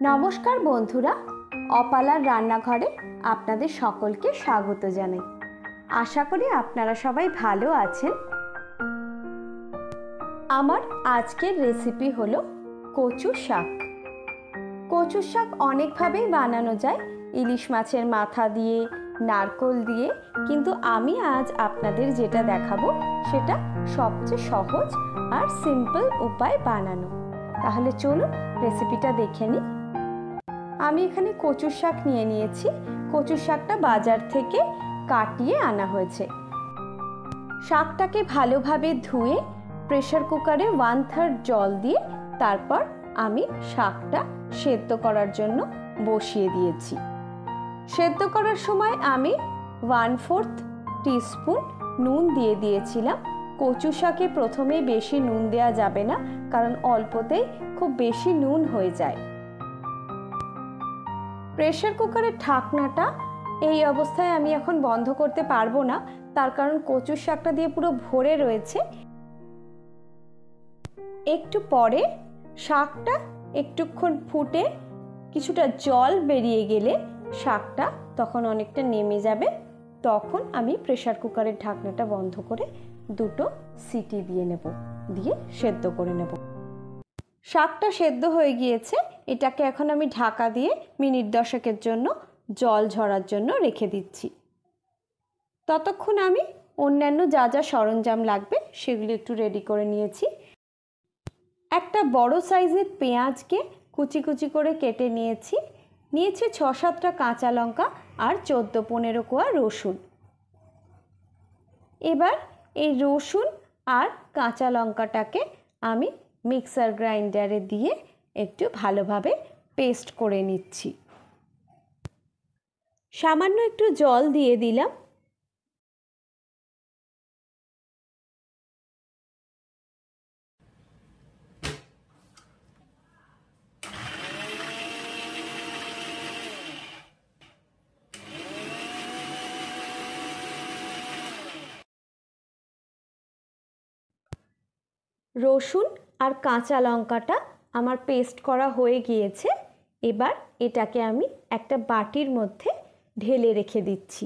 নমস্কার বন্ধুরা, অপালার রান্নাঘরে আপনাদের সকলকে স্বাগত জানাই। আশা করি আপনারা সবাই ভালো আছেন। আমার আজকের রেসিপি হলো কচু শাক। কচু শাক অনেকভাবেই বানানো যায়, ইলিশ মাছের মাথা দিয়ে, নারকোল দিয়ে, কিন্তু আমি আজ আপনাদের যেটা দেখাবো সেটা সবচেয়ে সহজ আর সিম্পল উপায় বানানো। তাহলে চলুন রেসিপিটা দেখে নিই। আমি এখানে কচু শাক নিয়ে নিয়েছি। কচু শাকটা বাজার থেকে কাটিয়ে আনা হয়েছে। শাকটাকে ভালোভাবে ধুয়ে প্রেসার কুকারে 1/3 জল দিয়ে তারপর আমি শাকটা সেদ্ধ করার জন্য বসিয়ে দিয়েছি। সেদ্ধ করার সময় আমি 1/4 টিস্পুন নুন দিয়ে দিয়েছিলাম। কচু শাকে প্রথমে বেশি নুন দেওয়া যাবে না, কারণ অল্পতেই খুব বেশি নুন হয়ে যায়। প্রেসার কুকারের ঢাকনাটা এই অবস্থায় আমি এখন বন্ধ করতে পারবো না, তার কারণ কচু শাকটা দিয়ে পুরো ভরে রয়েছে। একটু পরে শাকটা একটুক্ষণ ফুটে কিছুটা জল বেরিয়ে গেলে শাকটা তখন অনেকটা নেমে যাবে। তখন আমি প্রেসার কুকারের ঢাকনাটা বন্ধ করে 2টো সিটি দিয়ে নেব, দিয়ে সেদ্ধ করে নেব। শাকটা সেদ্ধ হয়ে গিয়েছে। এটাকে এখন আমি ঢাকা দিয়ে মিনিট 10 জন্য জল ঝরার জন্য রেখে দিচ্ছি। ততক্ষণ আমি অন্যান্য যা যা সরঞ্জাম লাগবে সেগুলো একটু রেডি করে নিয়েছি। একটা বড় সাইজের পেঁয়াজকে কুচি কুচি করে কেটে নিয়েছি। 6-7টা কাঁচা লঙ্কা আর 14-15 কোয়া রসুন। এবার এই রসুন আর কাঁচা লঙ্কাটাকে আমি মিক্সার গ্রাইন্ডারে দিয়ে একটু ভালোভাবে পেস্ট করে নিচ্ছি। সামান্য একটু জল দিয়ে দিলাম। রসুন আর কাঁচা লঙ্কাটা আমার পেস্ট করা হয়ে গিয়েছে। এবার এটাকে আমি একটা বাটির মধ্যে ঢেলে রেখে দিচ্ছি।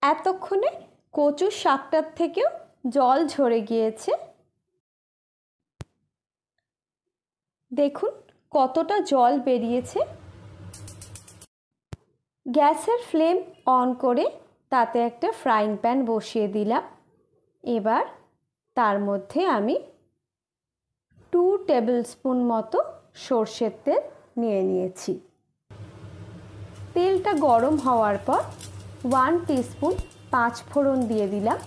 এতক্ষণে কচু শাকটার থেকেও জল ঝরে গিয়েছে। দেখুন কতটা জল বেরিয়েছে। গ্যাসের ফ্লেম অন করে তাতে একটা ফ্রাইং প্যান বসিয়ে দিলাম। এবার তার মধ্যে আমি 2 টেবিল স্পুন মতো সর্ষের তেল নিয়ে নিয়েছি। তেলটা গরম হওয়ার পর 1 টিস্পুন 5 ফোড়ন দিয়ে দিলাম।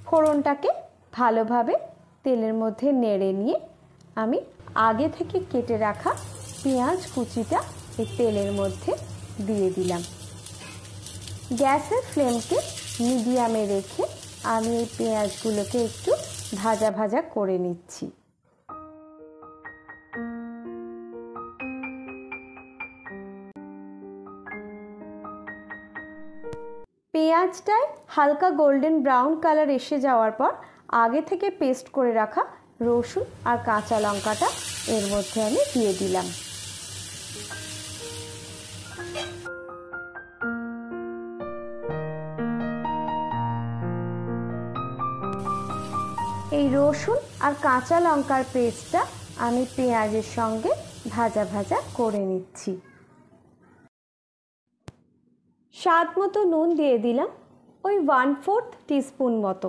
ফোড়নটাকে ভালোভাবে তেলের মধ্যে নেড়ে নিয়ে আমি আগে থেকে কেটে রাখা পেঁয়াজ কুচিটা এই তেলের মধ্যে দিয়ে দিলাম। গ্যাসের ফ্লেমকে মিডিয়ামে রেখে আমি এই পেঁয়াজগুলোকে একটু ভাজা ভাজা করে নিচ্ছি। পেঁয়াজটায় হালকা গোল্ডেন ব্রাউন কালার এসে যাওয়ার পর আগে থেকে পেস্ট করে রাখা রসুন আর কাঁচা লঙ্কাটা এর মধ্যে আমি দিয়ে দিলাম। এই রসুন আর কাঁচা লঙ্কার পেস্টটা আমি পেঁয়াজের সঙ্গে ভাজা ভাজা করে নিচ্ছি। স্বাদ মতো নুন দিয়ে দিলাম, ওই 1/4 টিস্পুন মতো,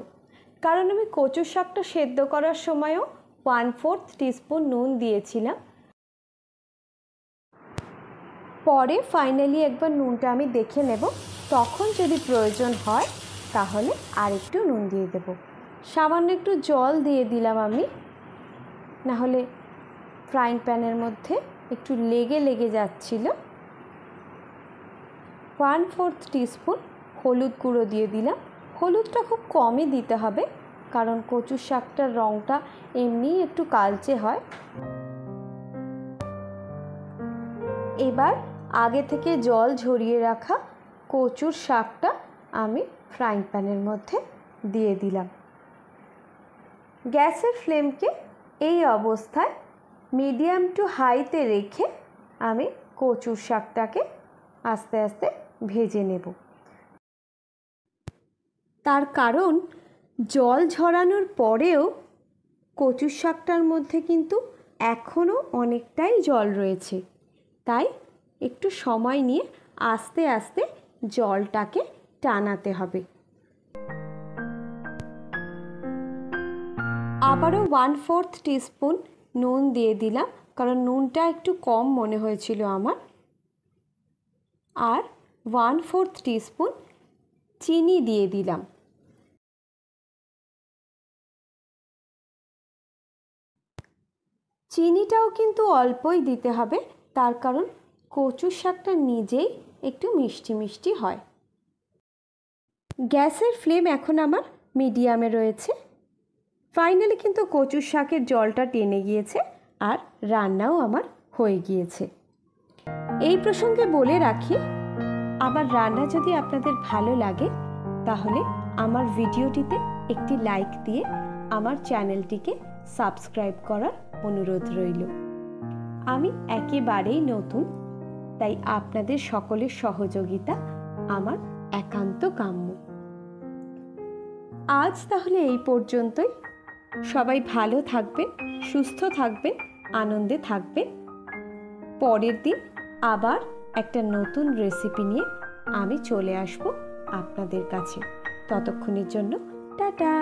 কারণ আমি কচু শাকটা সেদ্ধ করার সময়ও 1/4 টিস্পুন নুন দিয়েছিলাম। পরে ফাইনালি একবার নুনটা আমি দেখে নেব, তখন যদি প্রয়োজন হয় তাহলে আর একটু নুন দিয়ে দেব। সামান্য একটু জল দিয়ে দিলাম আমি, নাহলে ফ্রাইং প্যানের মধ্যে একটু লেগে লেগে যাচ্ছিল। 1/4 টিস্পুন হলুদ গুঁড়ো দিয়ে দিলাম। হলুদটা খুব কমই দিতে হবে, কারণ কচু শাকটার রঙটা এমনিই একটু কালচে হয়। এবার আগে থেকে জল ঝরিয়ে রাখা কচুর শাকটা আমি ফ্রাইং প্যানের মধ্যে দিয়ে দিলাম। গ্যাসের ফ্লেমকে এই অবস্থায় মিডিয়াম টু হাইতে রেখে আমি কচুর শাকটাকে আস্তে আস্তে ভেজে নেব। তার কারণ জল ঝরানোর পরেও কচুর শাকটার মধ্যে কিন্তু এখনও অনেকটাই জল রয়েছে, তাই একটু সময় নিয়ে আস্তে আস্তে জলটাকে টানাতে হবে। আবারও 1/4 টিস্পুন নুন দিয়ে দিলাম, কারণ নুনটা একটু কম মনে হয়েছিল আমার। আর 1/4 টিস্পুন চিনি দিয়ে দিলাম। চিনিটাও কিন্তু অল্পই দিতে হবে, তার কারণ কচুর শাকটা নিজেই একটু মিষ্টি মিষ্টি হয়। গ্যাসের ফ্লেম এখন আমার মিডিয়ামে রয়েছে। ফাইনালি কিন্তু কচুর শাকের জলটা টেনে গিয়েছে আর রান্নাও আমার হয়ে গিয়েছে। এই প্রসঙ্গে বলে রাখি, আমার রান্না যদি আপনাদের ভালো লাগে তাহলে আমার ভিডিওটিতে একটি লাইক দিয়ে আমার চ্যানেলটিকে সাবস্ক্রাইব করার অনুরোধ রইল। আমি একেবারেই নতুন, তাই আপনাদের সকলের সহযোগিতা আমার একান্ত কাম্য। আজ তাহলে এই পর্যন্তই। সবাই ভালো থাকবেন, সুস্থ থাকবেন, আনন্দে থাকবেন। পরের দিন আবার একটা নতুন রেসিপি নিয়ে আমি চলে আসব আপনাদের কাছে। ততক্ষণের জন্য টাটা।